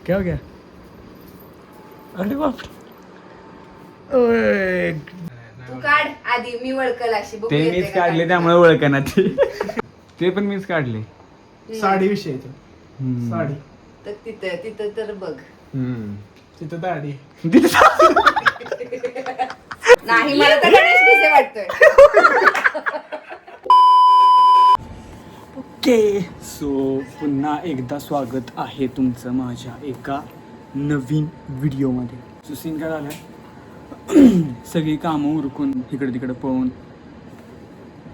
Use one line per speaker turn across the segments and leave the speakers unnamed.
क्या हो गया? अरे बापरे. ओय.
तू काढ आधी, मी वळकल अशी बघू
ते
येते
मीच
का
काढले
काढता.
त्यामुळे ओळखना ते पण मीच काढले.
साडी विषय तो.
हम्म.
साडी
तर तिथं तर बघ.
हम्म.
तिथं दाढी.
नाही मला तर गणेश भिसे वाटतोय.
ओके सो पुन्हा एकदा स्वागत आहे तुमचं माझ्या एका नवीन व्हिडिओमध्ये. सो सीन काय झालं सगळी कामं उरकून इकडे तिकडे पळून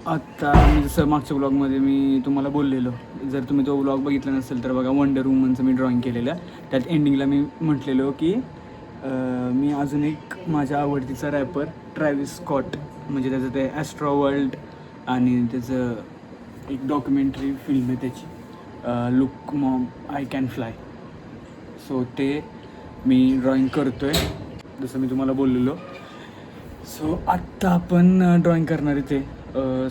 आत्ता मी जसं मागच्या ब्लॉगमध्ये मी तुम्हाला बोललेलो, जर तुम्ही तो ब्लॉग बघितला नसेल तर बघा, वंडर वुमनचं मी ड्रॉइंग केलेलं. त्यात एंडिंगला मी म्हटलेलो की मी अजून एक माझ्या आवडतीचा रॅपर ट्रॅव्हिस स्कॉट, म्हणजे त्याचं ते ॲस्ट्रो वर्ल्ड आणि त्याचं एक डॉक्युमेंटरी फिल्म आहे त्याची, look mom I can fly. So ते मी ड्रॉइंग करतो आहे जसं मी तुम्हाला बोललेलो. सो आत्ता आपण ड्रॉइंग करणार आहे ते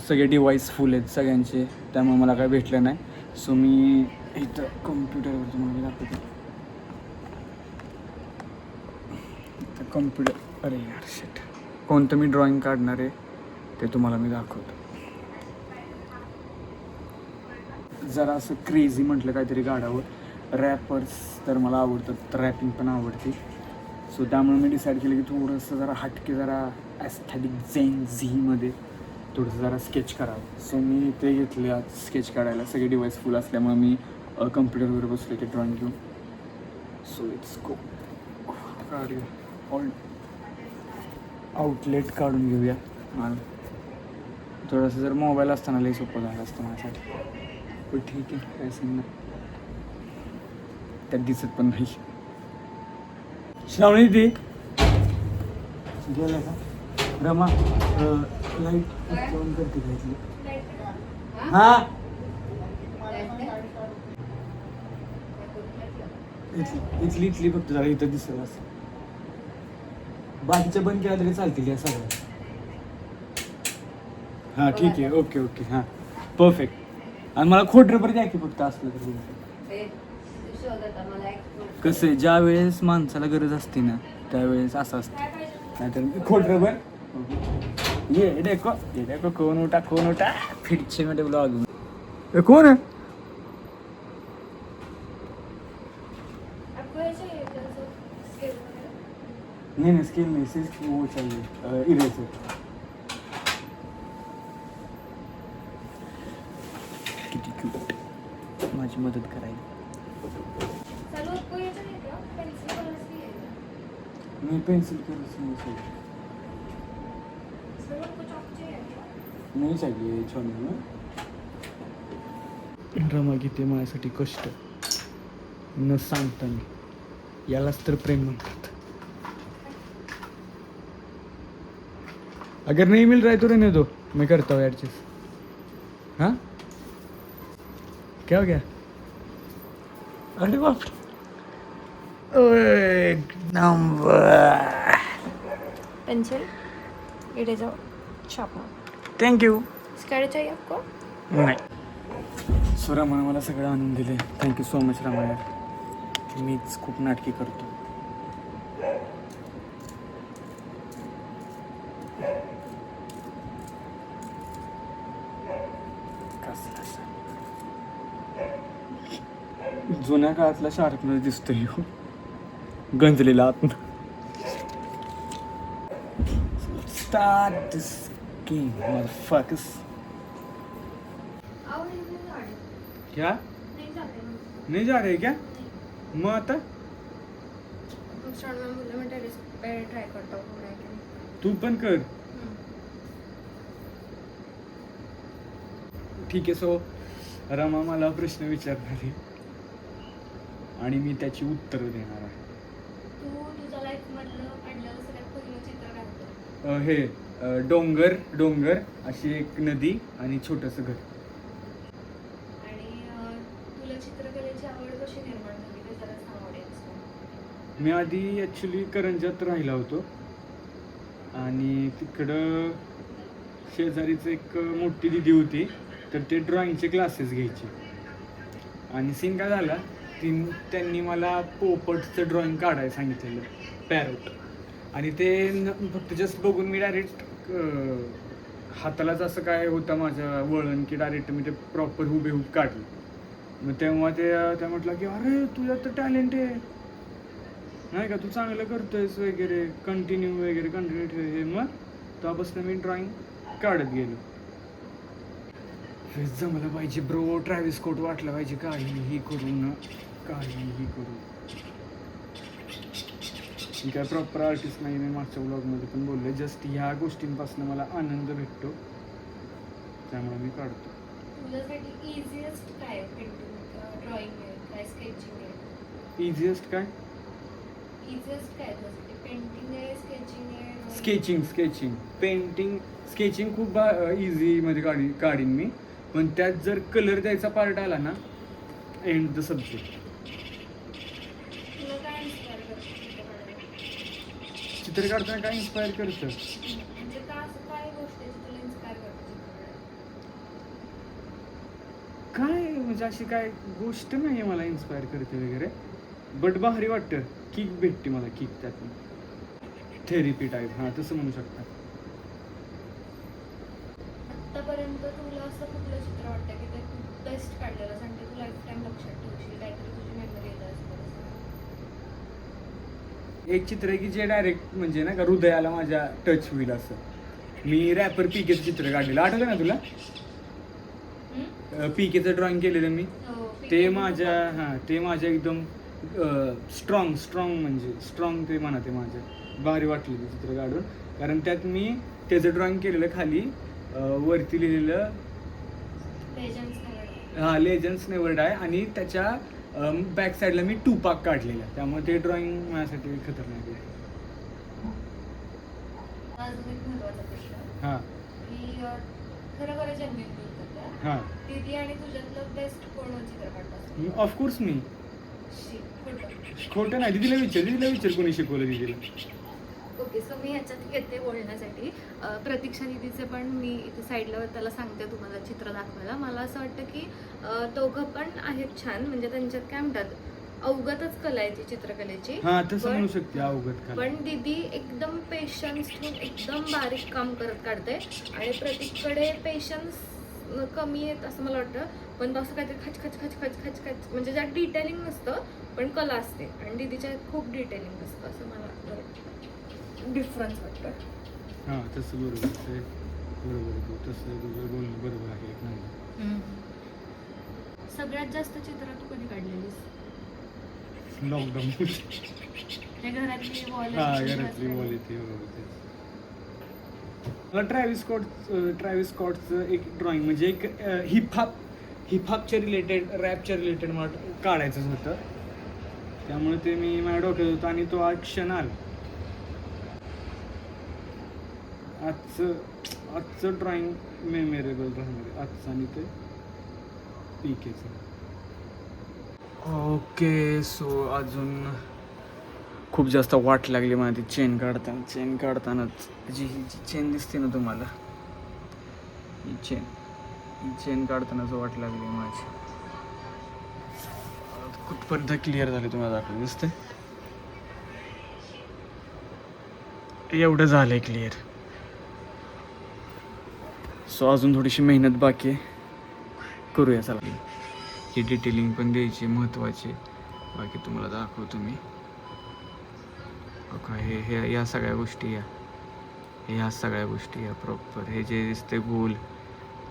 सगळे डिवाईस फुल आहेत सगळ्यांचे, त्यामुळे मला काय भेटलं नाही. सो मी इथं कम्प्युटरवर तुम्हाला दाखवतो. इथं कम्प्युटर, अरे यार शिट, कोणतं मी ड्रॉइंग काढणार आहे ते तुम्हाला मी दाखवतो. जरा असं क्रेझी म्हटलं काहीतरी काढावं. रॅपर्स तर मला आवडतात, रॅपिंग पण आवडते. सो त्यामुळे मी डिसाईड केलं की थोडंसं जरा हटके, जरा ॲस्थेटिक झेन झीमध्ये थोडंसं जरा स्केच करावं. सो मी ते घेतले आज स्केच काढायला. सगळे डिवाईस फुल असल्यामुळे मी कम्प्युटरवर बसले ते ड्रॉइंग घेऊन. So it's go. काढूया ऑल आउटलेट काढून घेऊया. मला थोडंसं जर मोबाईल असताना लई सोपं झालं असतं माझ्यासाठी, पण ठीक आहे, काय सीन नाही. त्यात दिसत पण नाही. श्रावणी ती गेलं का? रमा लाईट ऑन करते का इथली? हां इथली इथली फक्त जरा इथं दिसत असं. बाकीच्या बंद केल्या तरी चालतील या सगळ्या. हां ठीक आहे, ओके ओके, हां परफेक्ट. आणि मला खोटरपर द्या की फक्त असलं तर. कसं आहे, ज्या वेळेस माणसाला गरज असते ना त्यावेळेस असं असतं, नाहीतर खोटरपर ये देखो कोण उठा फिरचे मध्ये ब्लॉग कोण आहे? नहीं स्केल नहीं, सिर्फ वो चाहिए इरेजर. किती क्यूट, माझी मदत करायला. मी पेंसिल कलर नहीं चाहिए छोड़ने. रमा घेते माझ्यासाठी कष्ट न सांगताना. यालाच तर प्रेम म्हणतात. अगर नहीं मिल रहा है तो रहने दो, मैं करता हूँ एडजस्ट. हाँ क्या हो गया? अरे बाप रे. Number
pencil, eraser, sharpener.
Thank you.
Sketch चाहिए आपको?
नाही. सो रमाने मला सगळं आणून दिले. थँक्यू सो मच रमा यार. मीच खूप नाटकी करतो. जुन्या काळातला शार्पनर दिसतोय गंजलेला आत. Start this game, motherfuckers. क्या? नहीं जा रहे क्या? मग आता
ट्राय करता हूँ.
तू पण कर. ठीक आहे. सो रमा मला प्रश्न विचारणार आहे आणि मी त्याची उत्तरं देणार आहे.
तुझ्या लाईफ मधलं काढलेलं सगळ्यात पहिलं चित्र काढतो.
हे डोंगर अशी एक नदी आणि छोटंसं घर.
आणि तुला चित्रकलेची आवड कशी निर्माण झाली ते जरा सांग ऑडियन्सला.
मी आधी ॲक्च्युली करंजात राहिला होतो आणि तिकडं शेजारीच एक मोठी दिदी होती, तर ते ड्रॉइंगचे क्लासेस घ्यायचे. आणि सीन काय झाला, त्यांनी मला पोपटचं ड्रॉइंग काढायला सांगितलेलं, पॅरोट. आणि ते फक्त जस्ट बघून मी डायरेक्ट हातालाच असं काय होतं माझं वळण की डायरेक्ट मी ते प्रॉपर हुबेहूब काढलं. मग तेव्हा त्या म्हटलं की अरे तुझ्यात तर टॅलेंट आहे नाही का, तू चांगलं करतोयस वगैरे, कंटिन्यू ठेव हे. मग तेव्हापासून मी ड्रॉइंग काढत गेलो. फेस जमलं पाहिजे ब्रो, ट्रॅव्हिस स्कॉट वाटलं पाहिजे काहीही करून. मी काय प्रॉपर आर्टिस्ट नाही, मी मागच्या ब्लॉगमध्ये पण बोलले. जस्ट ह्या गोष्टींपासून मला आनंद भेटतो, त्यामुळे मी काढतो.
तुझ्यासाठी इझिएस्ट काय पेंटिंग ड्रॉइंग आहे काय स्केचिंग आहे?
इझिएस्ट काय?
इझिएस्ट काय तुझ्यासाठी? पेंटिंग आहे, स्केचिंग आहे?
स्केचिंग स्केचिंग खूप इझीमध्ये काढीन मी. पण त्यात जर कलर द्यायचा पार्ट आला ना, एंड द सब्जेक्ट.
तुला काय इन्स्पायर करतं
चित्र काढताना काय इन्स्पायर करतं?
म्हणजे का असं काय गोष्ट आहे जी तुला इन्स्पायर करते चित्रकलेत?
काय म्हणजे अशी काय गोष्ट नाही मला इन्स्पायर करते वगैरे, बट भारी वाटतं, किक भेटते मला, किक त्यातून, थेरपी टाईप. हां, तसं म्हणू शकता.
आत्तापर्यंत तुला असं कुठलं चित्र वाटतं की ते खूप बेस्ट काढलेलं आणि ते तू लाईफ टाईम लक्षात ठेवशील, काहीतरी तुझी मेमरी येत असेल?
एक चित्र आहे की जे डायरेक्ट म्हणजे ना का हृदयाला माझ्या टच होईल असं. मी रॅपर पीकेचं चित्र काढलेलं, आठवलं ना तुला? पीकेचं ड्रॉइंग केलेलं मी. ते माझ्या एकदम स्ट्रॉंग म्हणजे स्ट्रॉंग ते म्हणा, ते माझ्या भारी वाटलं ते चित्र काढून. कारण त्यात मी त्याचं ड्रॉइंग केलेलं, खाली वरती लिहिलेलं लेजंड्स नेव्हर डाय, आणि त्याच्या बॅक साईडला मी टूपाक काढलेला. त्यामुळे ते ड्रॉइंग माझ्यासाठी खतरनाक आहे.
अजून एक महत्त्वाचा प्रश्न.
हां
की खरं जन्म
हां
दीदी आणि तुझ्यातलं बेस्ट कोण चित्र काढतात?
ऑफकोर्स मी. खोटं नाही. दिदीला विचार कोणी शिकवलं दिदीला.
ओके, सो मी ह्याच्यात येते बोलण्यासाठी. प्रतीक्षा दिदीचे पण मी इथे साईडला त्याला सांगते तुम्हाला चित्र दाखवायला. मला असं वाटतं की दोघं पण आहेत छान, म्हणजे त्यांच्यात काय म्हणतात, अवगतच कला आहे ती चित्रकलेची.
हां, तसं म्हणू शकते, अवगत कला.
पण दीदी एकदम पेशन्स ठेवून एकदम बारीक काम काढते, आणि प्रतीककडे पेशन्स कमी आहेत असं मला वाटतं. पण असं काहीतरी खच म्हणजे ज्यात डिटेलिंग नसतं पण कला असते, आणि दीदीच्या खूप डिटेलिंग असतं, असं मला डिफरन्स वाटतं.
हां, तसं बरोबर तसं तुझं बोलणं बरोबर आहे. एक नंबर.
सगळ्यात जास्त चित्र तू कधी काढलेलीस?
लॉकडाऊन.
ते घरातली वॉल.
हां, घरातली वॉल येते. मला ट्रॅव्हिस स्कॉटचं एक ड्रॉइंग म्हणजे एक हिपहॉपच्या रिलेटेड, रॅपच्या रिलेटेड मला काढायचंच होतं. त्यामुळे ते मी माझ्या डोक्यात होतं, आणि तो आज क्षण आला. आजचं ड्रॉइंग मेमोरेबल राहणार आहे, आजचं आणि ते पीकेचं. ओके, सो अजून खूप जास्त वाट लागली मला ती चेन काढतानाच. जी चेन दिसते ना तुम्हाला, ही चेन काढतानाच वाट लागली माझी. कुठपर्यंत क्लिअर झाले तुम्हाला दाखवलं, दिसतंय एवढं झालंय क्लिअर. सो अजून थोडीशी मेहनत बाकी आहे, करूया चला. ही डिटेलिंग पण द्यायची महत्त्वाची. बाकी तुम्हाला दाखवतो मी. हे या सगळ्या गोष्टी, ह्या सगळ्या गोष्टी या प्रॉपर. हे जे दिसते गोल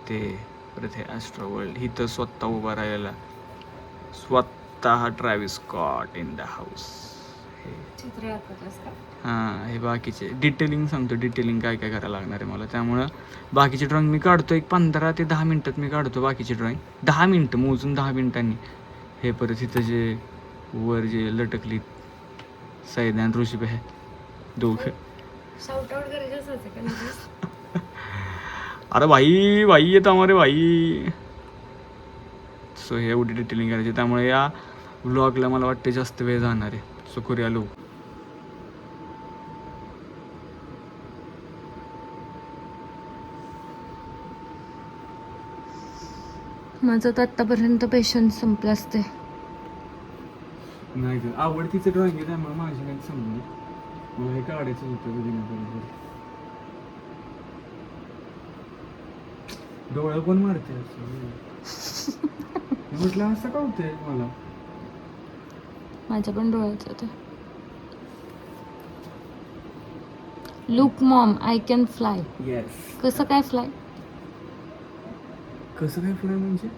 ते, परत हे ॲस्ट्रो वर्ल्ड. ही तर स्वतः उभा राहिलेला, स्वतः Travis Scott in the house. हे
चित्र दाखवतोस का?
हां, हे बाकीचे डिटेलिंग सांगतो, डिटेलिंग काय काय करायला लागणार आहे मला. त्यामुळं बाकीचे ड्रॉइंग मी काढतो, एक 15 ते 10 मिनटात मी काढतो बाकीचे ड्रॉइंग. 10 मिनटं मोजून 10 मिनटांनी. हे परत इथं जे वर जे लटकली सैदान ऋषी आहे दोघं.
शाउट आउट करायचं आहे का?
अरे भाई येत आम्हाला भाई. सो हे एवढी डिटेलिंग करायची, त्यामुळे या व्लॉगला मला वाटते जास्त वेळ जाणार आहे. सो करूया लो.
माझं तर आत्तापर्यंत पेशन्स संपलं असते.
नाही ग आवडतीचं ड्रॉइंग आहे त्यामुळे माझी काही समजून मला हे काढायचं होतं कधी ना कधी. डोळं कोण मारते असं? म्हटलं असं का होतंय मला.
माझ्या पण डोळ्याचं होतं. Look mom I can fly.
Yes.
कसं काय फ्लाय?
कसं काय पुढे म्हणजे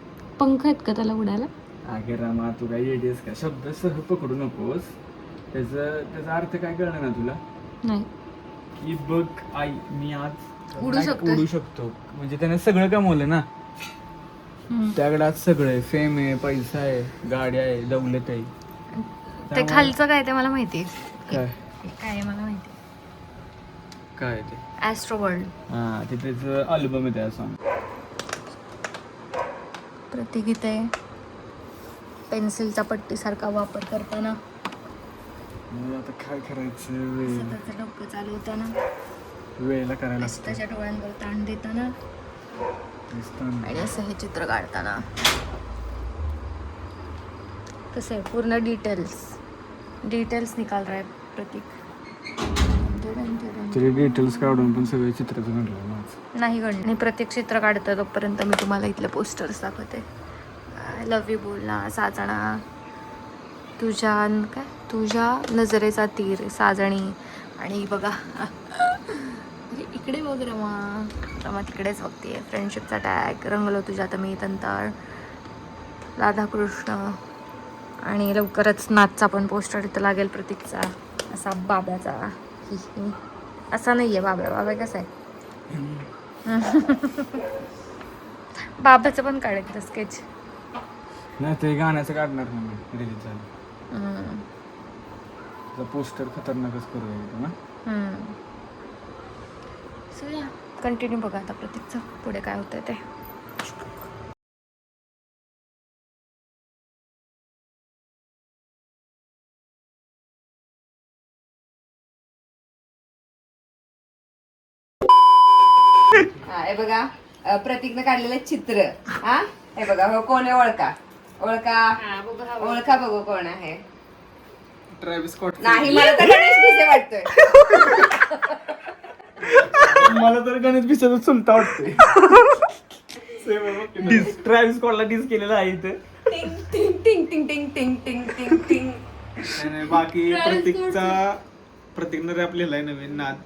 पंख आहेत का त्याला उडायला?
अगे रामा तू काय येतेस का शब्द सह पकडू नकोस. त्याचा अर्थ काय कळणार ना तुला
नाही.
की बघ आई मी आज
उडू
नाही,
शकतोय.
उडू शकतो म्हणजे त्याने सगळं कमवलं ना. त्याकडे आज सगळं आहे. फेम आहे, पैसा आहे, गाड्या आहे, दौलत आहे.
ते
त्यामुळे-
खालचं काय ते मला माहिती
काय
काय आहे मला माहिती.
काय ते
ॲस्ट्रो वर्ल्ड.
हा ते त्याचं अल्बम आहे त्या सॉन्ग.
प्रतीक इथे पेन्सिलचा पट्टीसारखा वापर करताना
आता काय करायचं
स्वतःचं डोकं चालवताना
वेळेला करायला
त्याच्या डोळ्यांवर ताण देताना
लागतं.
आणि असं हे चित्र काढताना कसं आहे पूर्ण डिटेल्स निकाल रहा है प्रतीक.
तरी डिटेल्स काढून पण सगळे चित्राचं म्हटलं माझं.
नाही गण नाही प्रत्येक चित्र काढतं तोपर्यंत मी तुम्हाला इथले पोस्टर्स दाखवते. आय लव्ह यू बोलना साजणा तुझ्या नजरेचा तीर साजणी. आणि बघा इकडे बघ रमा तिकडेच बघते. फ्रेंडशिपचा टॅग रंगलो तुझ्यात मी तंताळ राधाकृष्ण. आणि लवकरच नाचचा पण पोस्टर इथं लागेल प्रतीकचा असा बाब्याचा. असा नाही आहे बाबा कसा आहे बाबाचं पण काढायचं स्केच.
नाही ते गाण्याचं काढणार ना मी रिलीज झालं. पोस्टर खतरनाकच करूया ना.
सो या कंटिन्यू बघा आता प्रतीकचं पुढे काय होतंय ते.
हा हे बघा प्रतीकनं काढलेलं चित्र. हा हे बघा हो कोण आहे ओळखा बघू कोण आहे.
Travis Scott.
नाही मला तर गणेश भिसे वाटतोय.
मला तर गणेश बिचारा चुलता वाटतोय.
ट्रॅव्हिस स्कॉटला डिस केलेला आहे इथे.
टिंग टिंग टिंग टिंग टिंग टिंग टिंग टिंग टिंग.
नाही, बाकी प्रत्येकनं रॅप लिहिलाय नवीन नाद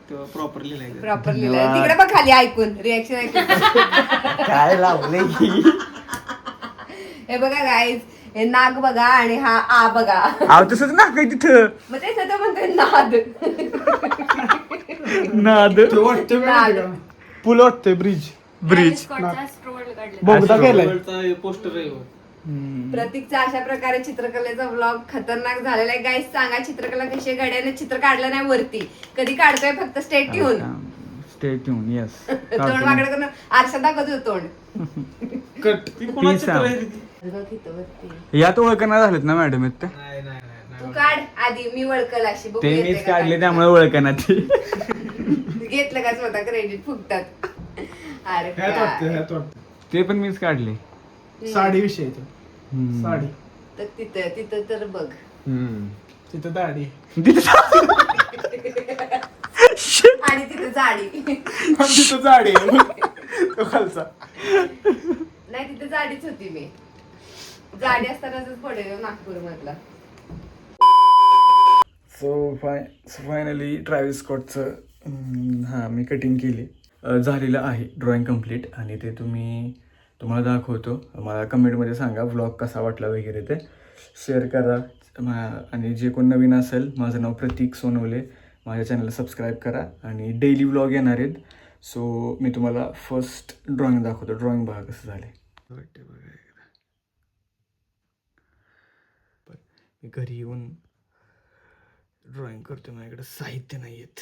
तो प्रॉपर लिहिलाय.
प्रॉपर लिहिलंय तिकडे पण खाली ऐकून रिएक्शन ऐकून.
काय लावले
हे बघा गाईज हे नाग बघा आणि हा आ बघा.
आव तसंच ना काय तिथं
मग तेच आता म्हणतोय नाद.
नाद
तो वाटतोय
नाद.
पूल वाटतोय ब्रिज बोगदा केलाय पोस्टर आहे.
प्रतीकचा अशा प्रकारे चित्रकलेचा ब्लॉग खतरनाक झालेला आहे. गाईज सांगा चित्रकला कशी घड्याने चित्र काढलं नाही वरती कधी काढतोय फक्त स्टेट
ट्यून येस.
तोंड वाकडं करून आरसा दाखवत होतो तोंड.
कट ती कोणाची चित्र आहे ती?
बघ इथं वरती.
यात ओळखणार झालेत ना मॅडम ते.
नाही नाही
तू काढ आधी मी वळकल अशी बघू
ते
येते
मीच
का
काढले
काय.
त्यामुळे ओळखणार ते.
घेतलं का स्वतः क्रेडिट फुकतात. अरे
ह्यात वाटतं
काय.
ह्यात वाटतं.
ते पण मीच काढले.
साडी विषय तो.
हम्म.
साडी
तर तिथं तर बघ.
तिथं दाढी
आणि तिथं जाडी.
तिथं जाडी तो खालचा.
नाही तिथं जाडीच होती मी. जाडी असतानाच पडेल नागपूर मधला.
सो फायनली ट्रॅव्हिस स्कॉटचं हां मी कटिंग केली. झालेलं आहे ड्रॉइंग कम्प्लीट आणि ते तुम्हाला दाखवतो. मला कमेंटमध्ये सांगा व्लॉग कसा वाटला वगैरे ते शेअर करा. आणि जे कोण नवीन असेल माझं नाव प्रतीक सोनवले. माझ्या चॅनलला सबस्क्राईब करा आणि डेली व्लॉग येणार आहेत. सो मी तुम्हाला फर्स्ट ड्रॉइंग दाखवतो. ड्रॉइंग बघा कसं झालं आहे. मी घरी येऊन ड्रॉइंग करतो. माझ्याकडे साहित्य नाही आहेत.